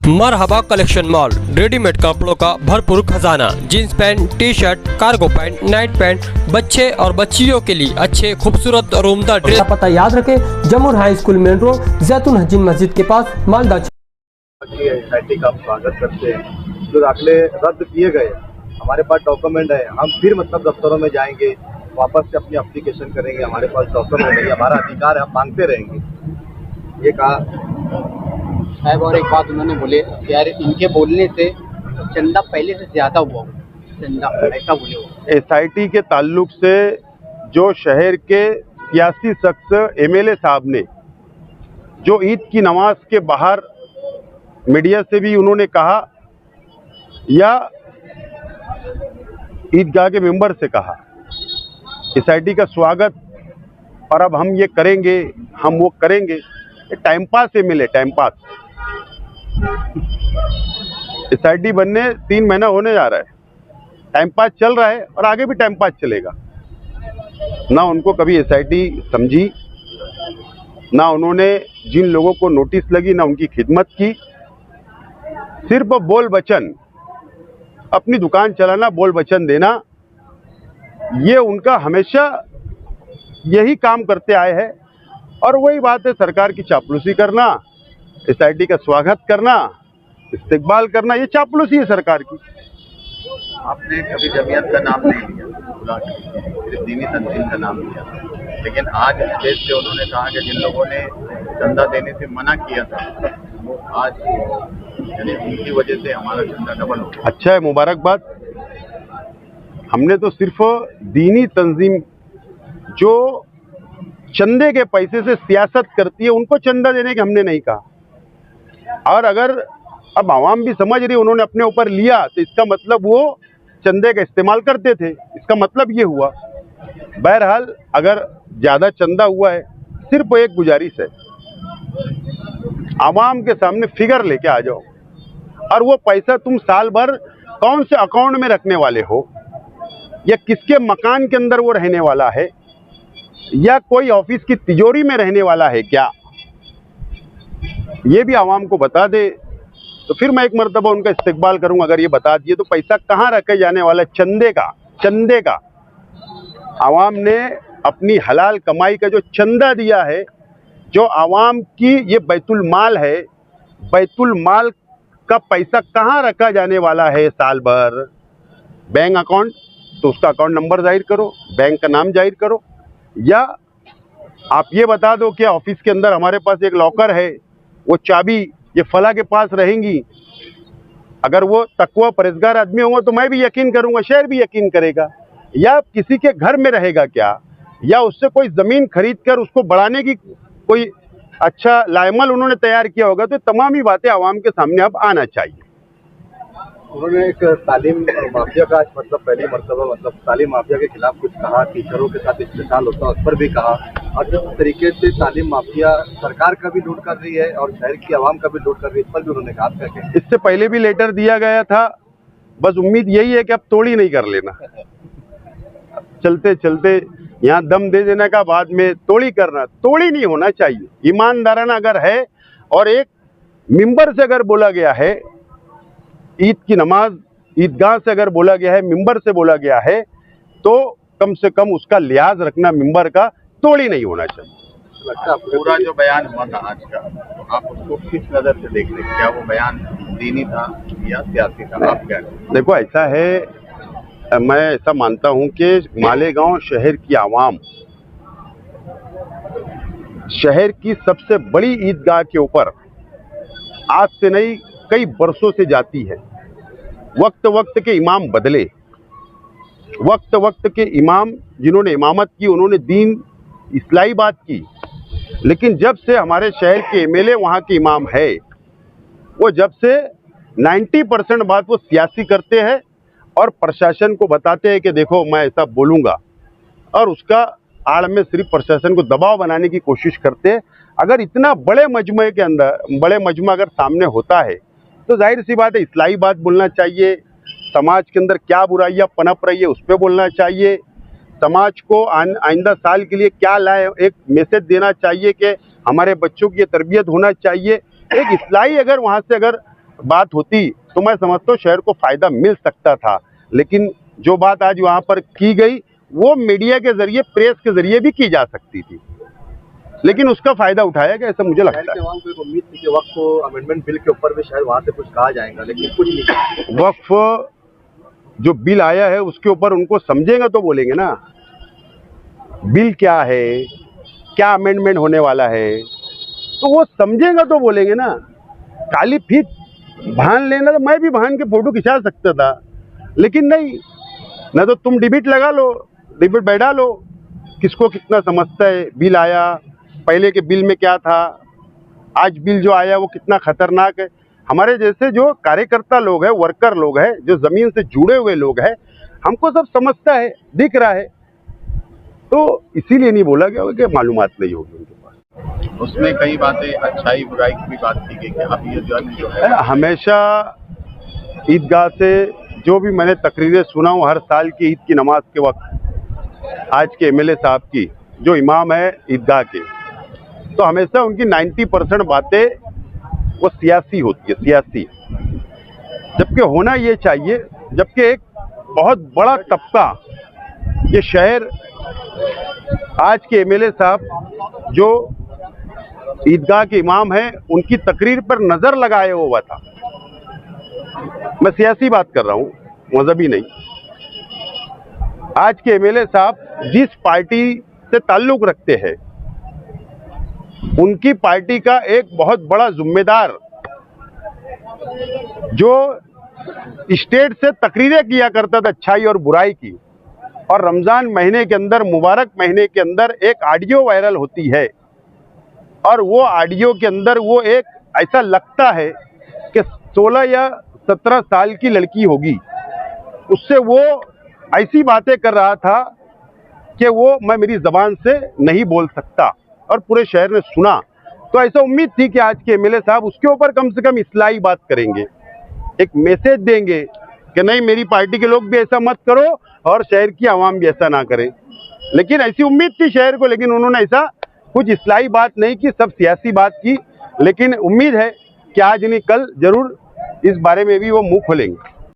मरहबा collection mall, readymade कपड़ों का भरपूर खजाना, jeans pant, T shirt, cargo pant, night pant, बच्चे और बच्चियों के लिए अच्छे खूबसूरत और उम्दा ड्रेस। पता याद रखे, जमुर हाई स्कूल मेन रोड, जैतून हजीन मस्जिद के पास, मालदा। SIT का स्वागत करते हैं। जो दाखिले रद्द किए गए, हमारे पास डॉक्यूमेंट है, हम फिर मतलब दफ्तरों में जाएंगे, वापस से अपनी एप्लीकेशन करेंगे। हमारे पास डॉक्यूमेंट नहीं, हमारा अधिकार है, हम मांगते रहेंगे, ये कहा साहब। और एक बात उन्होंने बोले यार, इनके बोलने से चंदा पहले से ज्यादा हुआ, चंदा ऐसा बोले हो। SIT के ताल्लुक से जो शहर के सियासी शख्स MLA साहब ने जो ईद की नमाज के बाहर मीडिया से भी उन्होंने कहा या ईदगाह के मेंबर से कहा, SIT का स्वागत और अब हम ये करेंगे, हम वो करेंगे, ये time pass MLA, time pass. SIT बनने 3 महीना होने जा रहा है, टाइम पास चल रहा है और आगे भी टाइम पास चलेगा। ना उनको कभी SIT समझी, ना उन्होंने जिन लोगों को नोटिस लगी, ना उनकी खिदमत की। सिर्फ बोल वचन, अपनी दुकान चलाना, बोल वचन देना, ये उनका हमेशा यही काम करते आए हैं। और वही बात है, सरकार की चापलूसी करना, SIT का स्वागत करना, इस्तेकबाल करना, ये चापलूसी है सरकार की। आपने कभी जमीयत का नाम नहीं लिया, सिर्फ दीनी तंजीम का नाम लिया, लेकिन आज स्टेज से उन्होंने कहा कि जिन लोगों ने चंदा देने से मना किया था, वो आज यानी उनकी वजह से हमारा चंदा डबल हो गया। अच्छा है, मुबारकबाद। हमने तो सिर्फ दीनी तंजीम जो चंदे के पैसे से सियासत करती है उनको चंदा देने के हमने नहीं कहा। और अगर अब आवाम भी समझ रही, उन्होंने अपने ऊपर लिया तो इसका मतलब वो चंदे का इस्तेमाल करते थे, इसका मतलब ये हुआ। बहरहाल अगर ज़्यादा चंदा हुआ है, सिर्फ एक गुजारिश है, आवाम के सामने फिगर लेके आ जाओ और वो पैसा तुम साल भर कौन से अकाउंट में रखने वाले हो, या किसके मकान के अंदर वो रहने वाला है, या कोई ऑफिस की तिजोरी में रहने वाला है क्या, ये भी आवाम को बता दे तो फिर मैं एक मर्तबा उनका इस्तेकबाल करूंगा। अगर ये बता दिए तो पैसा कहाँ रखे जाने वाला है, चंदे का। आवाम ने अपनी हलाल कमाई का जो चंदा दिया है, जो आवाम की ये बैतुल माल है, बैतुल माल का पैसा कहाँ रखा जाने वाला है साल भर। बैंक अकाउंट, तो उसका अकाउंट नंबर जाहिर करो, बैंक का नाम जाहिर करो, या आप ये बता दो कि ऑफिस के अंदर हमारे पास एक लॉकर है, वो चाबी ये फला के पास रहेंगी। अगर वो तकवा परहेजगार आदमी होंगे तो मैं भी यकीन करूंगा, शहर भी यकीन करेगा। या किसी के घर में रहेगा क्या, या उससे कोई ज़मीन खरीद कर उसको बढ़ाने की कोई अच्छा लाइमल उन्होंने तैयार किया होगा। तो तमाम ही बातें आवाम के सामने अब आना चाहिए। उन्होंने एक तालीम माफिया का मतलब पहली मरतबा मतलब तालीम माफिया के खिलाफ कुछ कहा, टीचरों के साथ इस्तेसाल होता है उस पर भी कहा, और जिस तरीके से तालीम माफिया सरकार का भी लूट कर रही है और शहर की आवाम का भी लूट कर रही है, इस पर भी उन्होंने कहा क्या। इससे पहले भी लेटर दिया गया था, बस उम्मीद यही है कि अब तोड़ी नहीं कर लेना, चलते चलते यहाँ दम दे देने का, बाद में तोड़ी करना। तोड़ी नहीं होना चाहिए, ईमानदाराना अगर है और एक मिंबर से अगर बोला गया है, ईद की नमाज ईदगाह से अगर बोला गया है, मिंबर से बोला गया है, तो कम से कम उसका लिहाज रखना मिंबर का, तोड़ी नहीं होना चाहिए। लगता है पूरा जो बयान हुआ था आज का, तो आप उसको किस नज़र से देख रहे हैं? क्या वो बयान दीनी था या सियासी था? आप क्या देखो, ऐसा है, मैं ऐसा मानता हूं कि मालेगांव शहर की आवाम शहर की सबसे बड़ी ईदगाह के ऊपर आज से नहीं कई बरसों से जाती है। वक्त वक्त के इमाम बदले, वक्त वक्त के इमाम जिन्होंने इमामत की, उन्होंने दीन इस्लाही बात की, लेकिन जब से हमारे शहर के MLA वहाँ के इमाम है, वो जब से 90% बात वो सियासी करते हैं और प्रशासन को बताते हैं कि देखो मैं ऐसा बोलूँगा, और उसका आड़ में सिर्फ प्रशासन को दबाव बनाने की कोशिश करते हैं। अगर इतना बड़े मजमे के अंदर बड़े मजमा अगर सामने होता है तो जाहिर सी बात है इस्लाही बात बोलना चाहिए, समाज के अंदर क्या बुराइयां पनप रही है उस पर बोलना चाहिए, समाज को आइंदा साल के लिए क्या लाए, एक मैसेज देना चाहिए कि हमारे बच्चों की ये तरबियत होना चाहिए। एक इस्लाही अगर वहाँ से अगर बात होती तो मैं समझता हूँ शहर को फायदा मिल सकता था, लेकिन जो बात आज वहां पर की गई वो मीडिया के जरिए, प्रेस के जरिए भी की जा सकती थी, लेकिन उसका फायदा उठाया गया, ऐसा मुझे लगता है। वहाँ को उम्मीद थी कि वक्फ अमेंडमेंट बिल के ऊपर भी शायद वहाँ से कुछ कहा जाएगा, लेकिन कुछ नहीं कहा। वक्फ जो बिल आया है उसके ऊपर उनको समझेंगे तो बोलेंगे ना, बिल क्या है, क्या अमेंडमेंट होने वाला है, तो वो समझेंगे तो बोलेंगे ना। काली फीत भान लेना तो मैं भी भान के फोटो खिंचा सकता था, लेकिन नहीं, ना तो तुम डिबेट लगा लो, डिबेट बैठा लो, किसको कितना समझता है। बिल आया, पहले के बिल में क्या था, आज बिल जो आया वो कितना खतरनाक है। हमारे जैसे जो कार्यकर्ता लोग हैं, वर्कर लोग हैं, जो जमीन से जुड़े हुए लोग हैं, हमको सब समझता है, दिख रहा है, तो इसीलिए नहीं बोला गया कि मालूमात नहीं होगी उनके पास। उसमें कई बातें अच्छाई बुराई की भी बात की गई कि अब ये जो है हमेशा ईदगाह से जो भी मैंने तकरीरें सुना हूँ हर साल की ईद की नमाज के वक्त, आज के एमएलए साहब की जो इमाम है ईदगाह के, तो हमेशा उनकी 90% बातें वो सियासी होती है, सियासी, जबकि होना ये चाहिए, जबकि एक बहुत बड़ा तबका ये शहर, आज के एमएलए साहब जो ईदगाह के इमाम हैं, उनकी तकरीर पर नजर लगाए हुआ था। मैं सियासी बात कर रहा हूँ, मजहबी नहीं। आज के एमएलए साहब जिस पार्टी से ताल्लुक रखते हैं, उनकी पार्टी का एक बहुत बड़ा जिम्मेदार जो स्टेट से तकरीरें किया करता था अच्छाई और बुराई की, और रमजान महीने के अंदर, मुबारक महीने के अंदर एक ऑडियो वायरल होती है, और वो ऑडियो के अंदर वो एक ऐसा लगता है कि 16 या 17 साल की लड़की होगी, उससे वो ऐसी बातें कर रहा था कि वो मैं मेरी जबान से नहीं बोल सकता, और पूरे शहर ने सुना। तो ऐसा उम्मीद थी कि आज के एमएलए साहब उसके ऊपर कम से कम इस्लाही बात करेंगे, एक मैसेज देंगे कि नहीं, मेरी पार्टी के लोग भी ऐसा मत करो और शहर की आवाम भी ऐसा ना करे। लेकिन ऐसी उम्मीद थी शहर को, लेकिन उन्होंने ऐसा कुछ इस्लाही बात नहीं की, सब सियासी बात की। लेकिन उम्मीद है कि आज नहीं कल जरूर इस बारे में भी वो मुंह खोलेंगे।